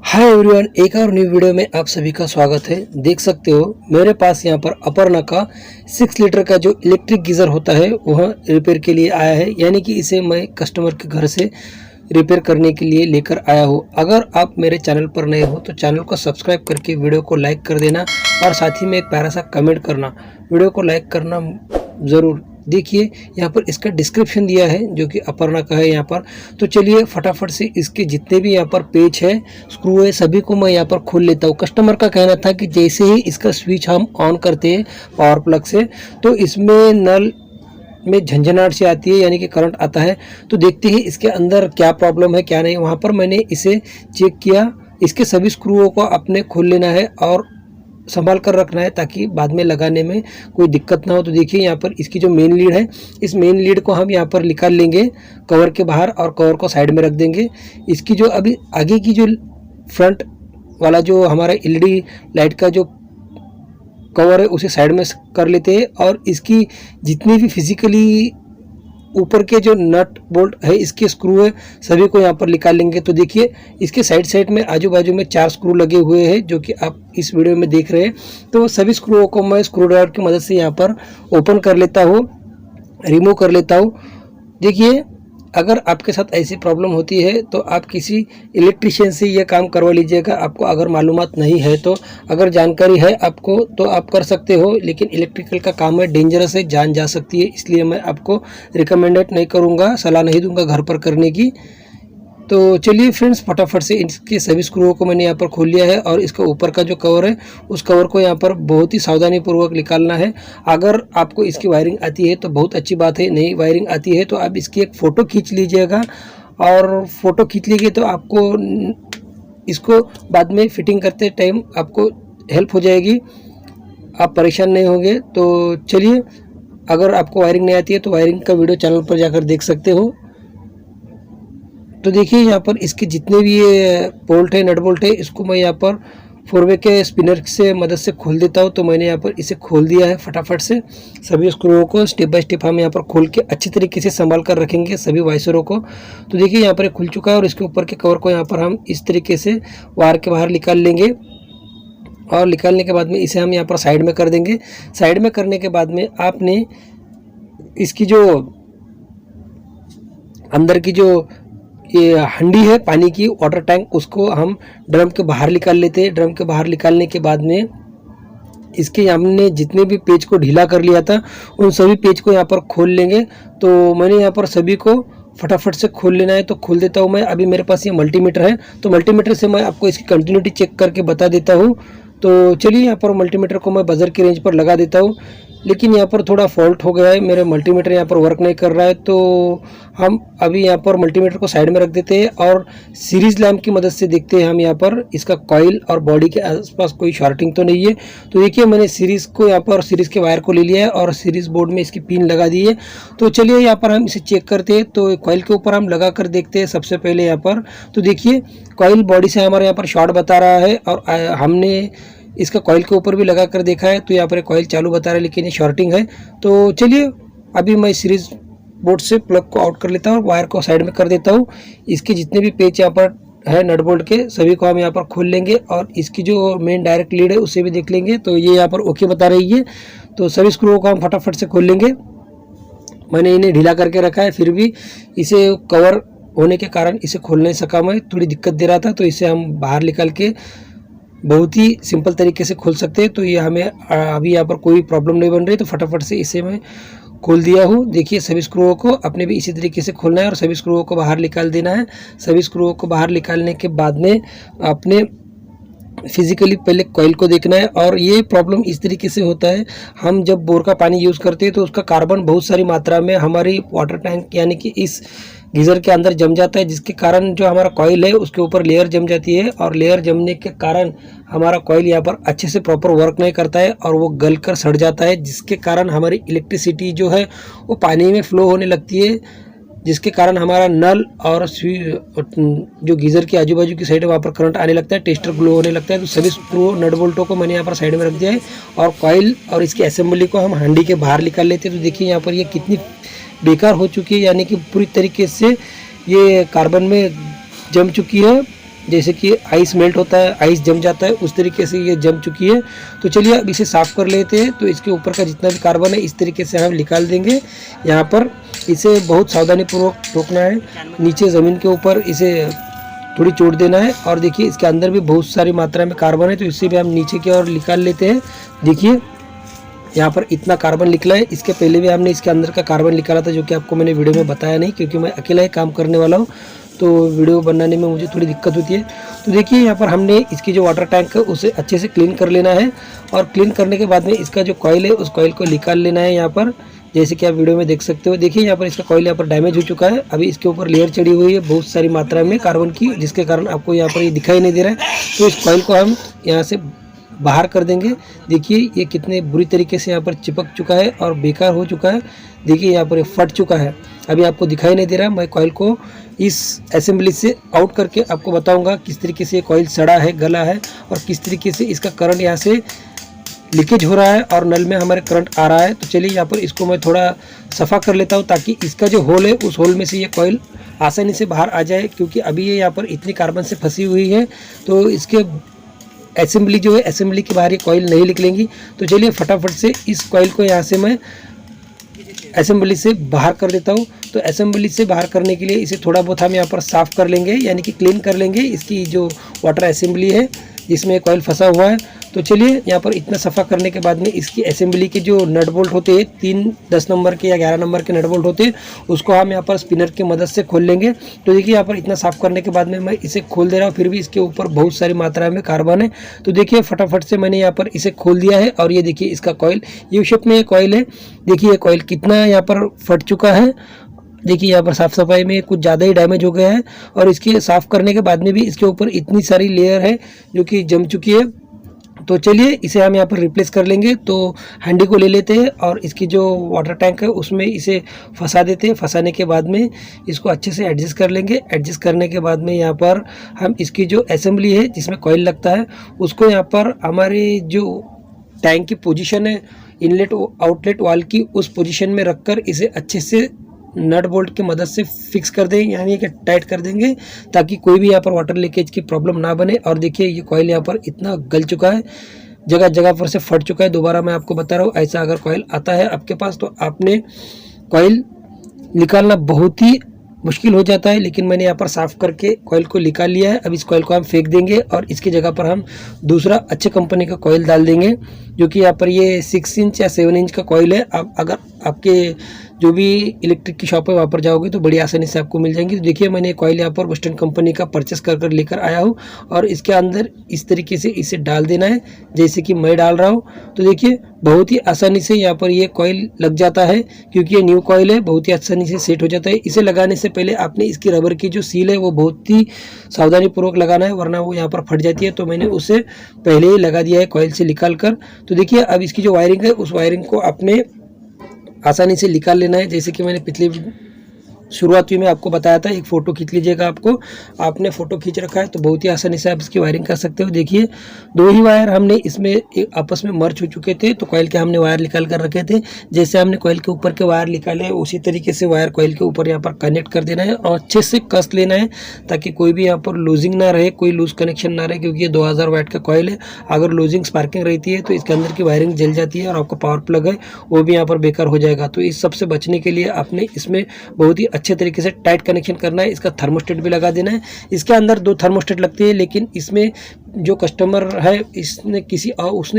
Hi everyone, एक और new video में आप सभी का स्वागत है। देख सकते हो मेरे पास यहाँ पर अपर्णा का 6 लीटर का जो इलेक्ट्रिक गीज़र होता है वह रिपेयर के लिए आया है। यानी कि इसे मैं कस्टमर के घर से रिपेयर करने के लिए लेकर आया हूँ। अगर आप मेरे चैनल पर नए हो तो चैनल को सब्सक्राइब करके वीडियो को लाइक कर देना और साथ ही में एक प्यारा सा कमेंट करना। वीडियो को लाइक करना ज़रूर। देखिए यहाँ पर इसका डिस्क्रिप्शन दिया है जो कि अपर्णा का है यहाँ पर। तो चलिए फटाफट से इसके जितने भी यहाँ पर पेच है, स्क्रू है, सभी को मैं यहाँ पर खोल लेता हूँ। कस्टमर का कहना था कि जैसे ही इसका स्विच हम ऑन करते हैं पावर प्लग से तो इसमें नल में झंझनाहट से आती है, यानी कि करंट आता है। तो देखते हैं इसके अंदर क्या प्रॉब्लम है क्या नहीं। वहाँ पर मैंने इसे चेक किया। इसके सभी स्क्रूओं को आपने खोल लेना है और संभाल कर रखना है ताकि बाद में लगाने में कोई दिक्कत ना हो। तो देखिए यहाँ पर इसकी जो मेन लीड है, इस मेन लीड को हम यहाँ पर निकाल लेंगे कवर के बाहर और कवर को साइड में रख देंगे। इसकी जो अभी आगे की जो फ्रंट वाला जो हमारा एलईडी लाइट का जो कवर है उसे साइड में कर लेते हैं और इसकी जितनी भी फिजिकली ऊपर के जो नट बोल्ट है, इसके स्क्रू है, सभी को यहाँ पर निकाल लेंगे। तो देखिए इसके साइड में आजू बाजू में 4 स्क्रू लगे हुए हैं जो कि आप इस वीडियो में देख रहे हैं। तो सभी स्क्रूओं को मैं स्क्रू ड्राइवर की मदद से यहाँ पर ओपन कर लेता हूँ, रिमूव कर लेता हूँ। देखिए अगर आपके साथ ऐसी प्रॉब्लम होती है तो आप किसी इलेक्ट्रिशियन से यह काम करवा लीजिएगा। आपको अगर मालूमात नहीं है तो, अगर जानकारी है आपको तो आप कर सकते हो, लेकिन इलेक्ट्रिकल का काम है, डेंजरस है, जान जा सकती है, इसलिए मैं आपको रिकमेंडेड नहीं करूँगा, सलाह नहीं दूंगा घर पर करने की। तो चलिए फ्रेंड्स फटाफट से इसके सभी स्क्रूओं को मैंने यहाँ पर खोल लिया है और इसका ऊपर का जो कवर है उस कवर को यहाँ पर बहुत ही सावधानी पूर्वक निकालना है। अगर आपको इसकी वायरिंग आती है तो बहुत अच्छी बात है, नहीं वायरिंग आती है तो आप इसकी एक फ़ोटो खींच लीजिएगा और फ़ोटो खींच लीजिए तो आपको इसको बाद में फिटिंग करते टाइम आपको हेल्प हो जाएगी, आप परेशान नहीं होंगे। तो चलिए, अगर आपको वायरिंग नहीं आती है तो वायरिंग का वीडियो चैनल पर जाकर देख सकते हो। तो देखिए यहाँ पर इसके जितने भी ये बोल्ट है, नट बोल्ट है, इसको मैं यहाँ पर 4वे के स्पिनर से मदद से खोल देता हूँ। तो मैंने यहाँ पर इसे खोल दिया है फटाफट से। सभी स्क्रूओं को स्टेप बाय स्टेप हम यहाँ पर खोल के अच्छी तरीके से संभाल कर रखेंगे सभी वाइसरों को। तो देखिए यहाँ पर ये खुल चुका है और इसके ऊपर के कवर को यहाँ पर हम इस तरीके से वायर के बाहर निकाल लेंगे और निकालने के बाद में इसे हम यहाँ पर साइड में कर देंगे। साइड में करने के बाद में आपने इसकी जो अंदर की जो ये हंडी है पानी की, वाटर टैंक, उसको हम ड्रम के बाहर निकाल लेते हैं। ड्रम के बाहर निकालने के बाद में इसके हमने जितने भी पेज को ढीला कर लिया था उन सभी पेज को यहाँ पर खोल लेंगे। तो मैंने यहाँ पर सभी को फटाफट से खोल लेना है, तो खोल देता हूँ मैं। अभी मेरे पास ये मल्टीमीटर है तो मल्टीमीटर से मैं आपको इसकी कंटिन्यूटी चेक करके बता देता हूँ। तो चलिए यहाँ पर मल्टीमीटर को मैं बजर की रेंज पर लगा देता हूँ, लेकिन यहाँ पर थोड़ा फॉल्ट हो गया है, मेरे मल्टीमीटर यहाँ पर वर्क नहीं कर रहा है। तो हम अभी यहाँ पर मल्टीमीटर को साइड में रख देते हैं और सीरीज लैम्प की मदद से देखते हैं हम यहाँ पर इसका कॉइल और बॉडी के आसपास कोई शॉर्टिंग तो नहीं है। तो देखिए मैंने सीरीज को यहाँ पर सीरीज के वायर को ले लिया है और सीरीज बोर्ड में इसकी पिन लगा दी है। तो चलिए यहाँ पर हम इसे चेक करते हैं। तो कॉइल के ऊपर हम लगा कर देखते हैं सबसे पहले यहाँ पर। तो देखिए कॉइल बॉडी से हमारे यहाँ पर शॉर्ट बता रहा है और हमने इसका कॉइल के ऊपर भी लगा कर देखा है तो यहाँ पर कॉइल चालू बता रहा है लेकिन ये शॉर्टिंग है। तो चलिए अभी मैं सीरीज बोर्ड से प्लग को आउट कर लेता हूँ और वायर को साइड में कर देता हूँ। इसके जितने भी पेच यहाँ पर है नट बोल्ट के सभी को हम यहाँ पर खोल लेंगे और इसकी जो मेन डायरेक्ट लीड है उसे भी देख लेंगे। तो ये यहाँ पर ओके बता रही है, तो सभी स्क्रूओं को हम फटाफट से खोल लेंगे। मैंने इन्हें ढीला करके रखा है, फिर भी इसे कवर होने के कारण इसे खोल नहीं सका, मैं थोड़ी दिक्कत दे रहा था। तो इसे हम बाहर निकाल के बहुत ही सिंपल तरीके से खोल सकते हैं। तो ये हमें अभी यहाँ पर कोई प्रॉब्लम नहीं बन रही, तो फटाफट से इसे मैं खोल दिया हूँ। देखिए सभी स्क्रूओं को अपने भी इसी तरीके से खोलना है और सभी स्क्रूओं को बाहर निकाल देना है। सभी स्क्रूओं को बाहर निकालने के बाद में आपने फिजिकली पहले कॉइल को देखना है। और ये प्रॉब्लम इस तरीके से होता है, हम जब बोर का पानी यूज़ करते हैं तो उसका कार्बन बहुत सारी मात्रा में हमारी वाटर टैंक यानी कि इस गीज़र के अंदर जम जाता है, जिसके कारण जो हमारा कॉइल है उसके ऊपर लेयर जम जाती है और लेयर जमने के कारण हमारा कॉइल यहाँ पर अच्छे से प्रॉपर वर्क नहीं करता है और वो गल कर सड़ जाता है, जिसके कारण हमारी इलेक्ट्रिसिटी जो है वो पानी में फ्लो होने लगती है, जिसके कारण हमारा नल और जो गीज़र की आजू बाजू की साइड है वहाँ पर करंट आने लगता है, टेस्टर ग्लो होने लगता है। तो सभी स्क्रू नट बोल्टों को मैंने यहाँ पर साइड में रख दिया है और कॉइल और इसकी असेंबली को हम हंडी के बाहर निकाल लेते हैं। तो देखिए यहाँ पर ये कितनी बेकार हो चुकी है, यानी कि पूरी तरीके से ये कार्बन में जम चुकी है। जैसे कि आइस मेल्ट होता है, आइस जम जाता है, उस तरीके से ये जम चुकी है। तो चलिए अब इसे साफ़ कर लेते हैं। तो इसके ऊपर का जितना भी कार्बन है इस तरीके से हम निकाल देंगे। यहाँ पर इसे बहुत सावधानीपूर्वक ठोकना है, नीचे ज़मीन के ऊपर इसे थोड़ी चोट देना है। और देखिए इसके अंदर भी बहुत सारी मात्रा में कार्बन है, तो इससे भी हम नीचे की ओर निकाल लेते हैं। देखिए यहाँ पर इतना कार्बन निकला है। इसके पहले भी हमने इसके अंदर का कार्बन निकाला था, जो कि आपको मैंने वीडियो में बताया नहीं, क्योंकि मैं अकेला ही काम करने वाला हूँ, तो वीडियो बनाने में मुझे थोड़ी दिक्कत होती है। तो देखिए यहाँ पर हमने इसकी जो वाटर टैंक है उसे अच्छे से क्लीन कर लेना है। और क्लीन करने के बाद में इसका जो कॉइल है उस कॉइल को निकाल लेना है। यहाँ पर जैसे कि आप वीडियो में देख सकते हो, देखिए यहाँ पर इसका कॉइल यहाँ पर डैमेज हो चुका है। अभी इसके ऊपर लेयर चढ़ी हुई है बहुत सारी मात्रा में कार्बन की, जिसके कारण आपको यहाँ पर ये दिखाई नहीं दे रहा है। तो इस कॉइल को हम यहाँ से बाहर कर देंगे। देखिए ये कितने बुरी तरीके से यहाँ पर चिपक चुका है और बेकार हो चुका है। देखिए यहाँ पर ये फट चुका है, अभी आपको दिखाई नहीं दे रहा। मैं कॉइल को इस असेंबली से आउट करके आपको बताऊंगा किस तरीके से ये कॉइल सड़ा है, गला है, और किस तरीके से इसका करंट यहाँ से लीकेज हो रहा है और नल में हमारे करंट आ रहा है। तो चलिए यहाँ पर इसको मैं थोड़ा सफ़ा कर लेता हूँ, ताकि इसका जो होल है उस होल में से ये कॉइल आसानी से बाहर आ जाए। क्योंकि अभी ये यहाँ पर इतनी कार्बन से फंसी हुई है, तो इसके असेंबली जो है, असेंबली के बाहर ये कॉइल नहीं निकलेंगी। तो चलिए फटाफट से इस कॉइल को यहाँ से मैं असेंबली से बाहर कर देता हूँ। तो असेंबली से बाहर करने के लिए इसे थोड़ा बहुत हम यहाँ पर साफ़ कर लेंगे, यानी कि क्लीन कर लेंगे इसकी जो वाटर असेंबली है जिसमें कॉइल फंसा हुआ है। तो चलिए यहाँ पर इतना सफ़ा करने के बाद में इसकी असेंबली के जो नट बोल्ट होते हैं, 3 10 नंबर के या 11 नंबर के नट बोल्ट होते हैं, उसको हम यहाँ पर स्पिनर की मदद से खोल लेंगे। तो देखिए यहाँ पर इतना साफ़ करने के बाद में मैं इसे खोल दे रहा हूँ, फिर भी इसके ऊपर बहुत सारी मात्रा में कार्बन है। तो देखिए फटाफट से मैंने यहाँ पर इसे खोल दिया है। और ये देखिए इसका कॉइल यू शेप में ये कॉइल है। देखिए ये कॉइल कितना यहाँ पर फट चुका है। देखिए यहाँ पर साफ़ सफाई में कुछ ज़्यादा ही डैमेज हो गया है, और इसके साफ़ करने के बाद में भी इसके ऊपर इतनी सारी लेयर है जो कि जम चुकी है। तो चलिए इसे हम यहाँ पर रिप्लेस कर लेंगे। तो हैंडी को ले लेते हैं और इसकी जो वाटर टैंक है उसमें इसे फंसा देते हैं। फंसाने के बाद में इसको अच्छे से एडजस्ट कर लेंगे। एडजस्ट करने के बाद में यहाँ पर हम इसकी जो असेंबली है जिसमें कॉइल लगता है उसको यहाँ पर हमारे जो टैंक की पोजीशन है, इनलेट आउटलेट वाल की, उस पोजीशन में रखकर इसे अच्छे से नट बोल्ट की मदद से फिक्स कर देंगे, यानी कि टाइट कर देंगे, ताकि कोई भी यहाँ पर वाटर लीकेज की प्रॉब्लम ना बने। और देखिए ये कॉइल यहाँ पर इतना गल चुका है, जगह जगह पर से फट चुका है। दोबारा मैं आपको बता रहा हूँ, ऐसा अगर कॉइल आता है आपके पास तो आपने कॉइल निकालना बहुत ही मुश्किल हो जाता है। लेकिन मैंने यहाँ पर साफ़ करके कॉइल को निकाल लिया है। अब इस कॉइल को हम फेंक देंगे और इसकी जगह पर हम दूसरा अच्छे कंपनी का कॉइल डाल देंगे, जो कि यहाँ पर ये 6 इंच या 7 इंच का कॉइल है। अब अगर आपके जो भी इलेक्ट्रिक की शॉप है वहाँ पर जाओगे तो बड़ी आसानी से आपको मिल जाएंगी। तो देखिए मैंने कॉइल यहाँ पर वेस्टर्न कंपनी का परचेस कर लेकर आया हूँ, और इसके अंदर इस तरीके से इसे डाल देना है जैसे कि मैं डाल रहा हूँ। तो देखिए बहुत ही आसानी से यहाँ पर ये कॉइल लग जाता है, क्योंकि ये न्यू कॉइल है, बहुत ही आसानी से सेट हो जाता है। इसे लगाने से पहले आपने इसकी रबर की जो सील है वो बहुत ही सावधानीपूर्वक लगाना है, वरना वो यहाँ पर फट जाती है। तो मैंने उसे पहले ही लगा दिया है कॉइल से निकाल कर। तो देखिए अब इसकी जो वायरिंग है उस वायरिंग को आपने आसानी से निकाल लेना है, जैसे कि मैंने पिछले शुरुआत में आपको बताया था। एक फ़ोटो खींच लीजिएगा, आपने फ़ोटो खींच रखा है तो बहुत ही आसानी से आप इसकी वायरिंग कर सकते हो। देखिए 2 ही वायर हमने इसमें आपस में मर्ज हो चुके थे, तो कॉइल के हमने वायर निकाल कर रखे थे। जैसे हमने कॉइल के ऊपर के वायर निकाले उसी तरीके से वायर कॉइल के ऊपर यहाँ पर कनेक्ट कर देना है और अच्छे से कस लेना है, ताकि कोई भी यहाँ पर लूजिंग ना रहे, कोई लूज कनेक्शन ना रहे, क्योंकि ये 2000 वाट का कॉइल है। अगर लूजिंग स्पार्किंग रहती है तो इसके अंदर की वायरिंग जल जाती है और आपका पावर प्लग है वो भी यहाँ पर बेकार हो जाएगा। तो इस सबसे बचने के लिए आपने इसमें बहुत ही अच्छे तरीके से टाइट कनेक्शन करना है। इसका थर्मोस्टेट भी लगा देना है। इसके अंदर 2 थर्मोस्टेट लगते हैं, लेकिन इसमें जो कस्टमर है उसने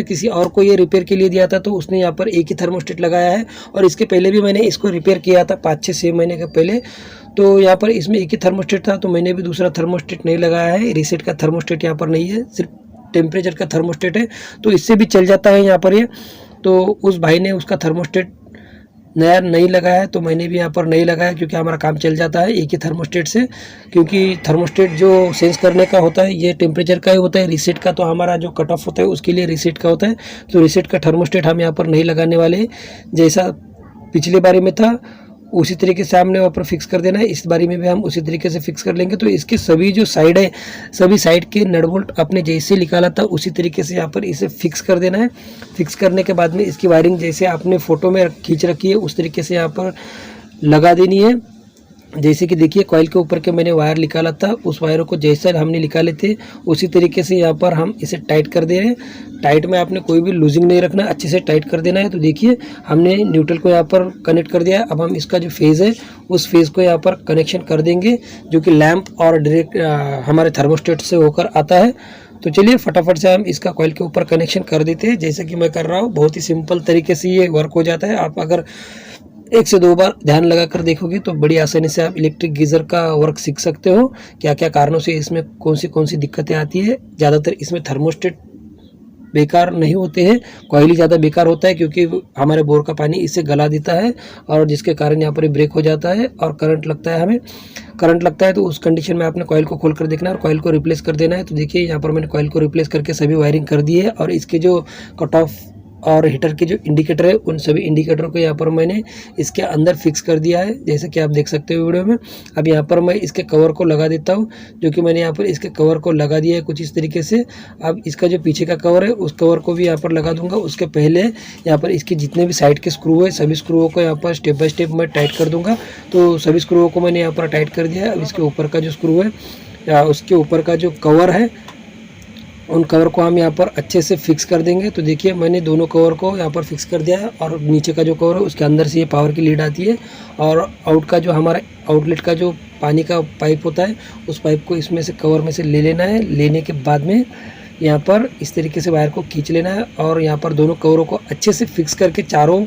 किसी और को ये रिपेयर के लिए दिया था, तो उसने यहाँ पर एक ही थर्मोस्टेट लगाया है। और इसके पहले भी मैंने इसको रिपेयर किया था 5-6 महीने के पहले, तो यहाँ पर इसमें एक ही थर्मोस्टेट था, तो मैंने भी दूसरा थर्मोस्टेट नहीं लगाया है। रीसेट का थर्मोस्टेट यहाँ पर नहीं है, सिर्फ टेम्परेचर का थर्मोस्टेट है, तो इससे भी चल जाता है यहाँ पर ये। तो उस भाई ने उसका थर्मोस्टेट नया नहीं लगाया है, तो मैंने भी यहाँ पर नहीं लगाया, क्योंकि हमारा काम चल जाता है एक ही थर्मोस्टेट से। क्योंकि थर्मोस्टेट जो सेंस करने का होता है ये टेम्परेचर का ही होता है, रीसेट का तो हमारा जो कट ऑफ होता है उसके लिए रीसेट का होता है। तो रीसेट का थर्मोस्टेट हम यहाँ पर नहीं लगाने वाले हैं। जैसा पिछले बारी में था उसी तरीके से हमने वहाँ पर फिक्स कर देना है। इस बारी में भी हम उसी तरीके से फिक्स कर लेंगे। तो इसके सभी जो साइड है, सभी साइड के नट बोल्ट आपने जैसे निकाला था उसी तरीके से यहाँ पर इसे फिक्स कर देना है। फिक्स करने के बाद में इसकी वायरिंग जैसे आपने फ़ोटो में खींच रखी है उस तरीके से यहाँ पर लगा देनी है। जैसे कि देखिए कॉइल के ऊपर के मैंने वायर निकाला था, उस वायरों को जैसा हमने निकाले थे उसी तरीके से यहाँ पर हम इसे टाइट कर दे रहे हैं। टाइट में आपने कोई भी लूजिंग नहीं रखना, अच्छे से टाइट कर देना है। तो देखिए हमने न्यूट्रल को यहाँ पर कनेक्ट कर दिया है। अब हम इसका जो फेज़ है उस फेज़ को यहाँ पर कनेक्शन कर देंगे, जो कि लैंप और डायरेक्ट हमारे थर्मोस्टेट से होकर आता है। तो चलिए फटाफट से हम इसका कॉइल के ऊपर कनेक्शन कर देते हैं, जैसे कि मैं कर रहा हूँ। बहुत ही सिंपल तरीके से ये वर्क हो जाता है। आप अगर 1 से 2 बार ध्यान लगाकर देखोगे तो बड़ी आसानी से आप इलेक्ट्रिक गीज़र का वर्क सीख सकते हो। क्या क्या कारणों से इसमें कौन सी दिक्कतें आती है। ज़्यादातर इसमें थर्मोस्टेट बेकार नहीं होते हैं, कॉइल ही ज़्यादा बेकार होता है, क्योंकि हमारे बोर का पानी इससे गला देता है और जिसके कारण यहाँ पर ब्रेक हो जाता है और करंट लगता है। हमें करंट लगता है तो उस कंडीशन में आपने कॉइल को खोल कर देखना है और कॉइल को रिप्लेस कर देना है। तो देखिए यहाँ पर मैंने कॉइल को रिप्लेस करके सभी वायरिंग कर दी है और इसके जो कट ऑफ और हीटर के जो इंडिकेटर है उन सभी इंडिकेटरों को यहाँ पर मैंने इसके अंदर फिक्स कर दिया है, जैसे कि आप देख सकते हो वीडियो में। अब यहाँ पर मैं इसके कवर को लगा देता हूँ, जो कि मैंने यहाँ पर इसके कवर को लगा दिया है कुछ इस तरीके से। अब इसका जो पीछे का कवर है उस कवर को भी यहाँ पर लगा दूंगा। उसके पहले यहाँ पर इसके जितने भी साइड के स्क्रू है सभी स्क्रूओं को यहाँ पर स्टेप बाय स्टेप मैं टाइट कर दूंगा। तो सभी स्क्रूओं को मैंने यहाँ पर टाइट कर दिया है। अब इसके ऊपर का जो स्क्रू है या उसके ऊपर का जो कवर है उन कवर को हम यहाँ पर अच्छे से फिक्स कर देंगे। तो देखिए मैंने दोनों कवर को यहाँ पर फिक्स कर दिया है और नीचे का जो कवर है उसके अंदर से ये पावर की लीड आती है और आउट का जो हमारा आउटलेट का जो पानी का पाइप होता है उस पाइप को इसमें से कवर में से ले लेना है। लेने के बाद में यहाँ पर इस तरीके से वायर को खींच लेना है और यहाँ पर दोनों कवरों को अच्छे से फिक्स करके चारों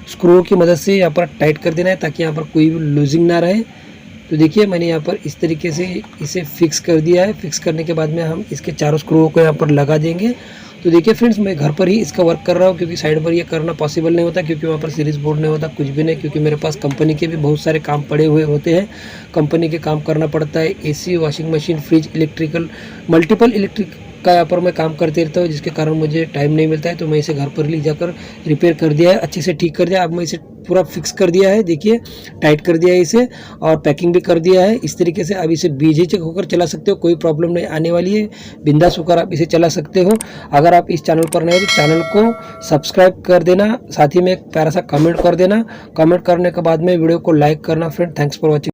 स्क्रूओं की मदद से यहाँ पर टाइट कर देना है, ताकि यहाँ पर कोई भी लूजिंग ना रहे। तो देखिए मैंने यहाँ पर इस तरीके से इसे फिक्स कर दिया है। फिक्स करने के बाद में हम इसके चारों स्क्रूओं को यहाँ पर लगा देंगे। तो देखिए फ्रेंड्स, मैं घर पर ही इसका वर्क कर रहा हूँ, क्योंकि साइड पर ये करना पॉसिबल नहीं होता, क्योंकि वहाँ पर सीरीज बोर्ड नहीं होता, कुछ भी नहीं, क्योंकि मेरे पास कंपनी के भी बहुत सारे काम पड़े हुए होते हैं। कंपनी के काम करना पड़ता है, AC, washing machine, fridge, electrical, multiple electric का यहाँ पर मैं काम करते रहता हूँ, जिसके कारण मुझे टाइम नहीं मिलता है। तो मैं इसे घर पर ले जाकर रिपेयर कर दिया है, अच्छे से ठीक कर दिया। अब मैं इसे पूरा फिक्स कर दिया है, देखिए टाइट कर दिया है इसे और पैकिंग भी कर दिया है इस तरीके से। अब इसे बेझिझक होकर चला सकते हो, कोई प्रॉब्लम नहीं आने वाली है। बिंदास होकर आप इसे चला सकते हो। अगर आप इस चैनल पर नए हो तो चैनल को सब्सक्राइब कर देना, साथ ही में एक प्यारा सा कमेंट कर देना। कमेंट करने के बाद में वीडियो को लाइक करना फ्रेंड। Thanks for watching.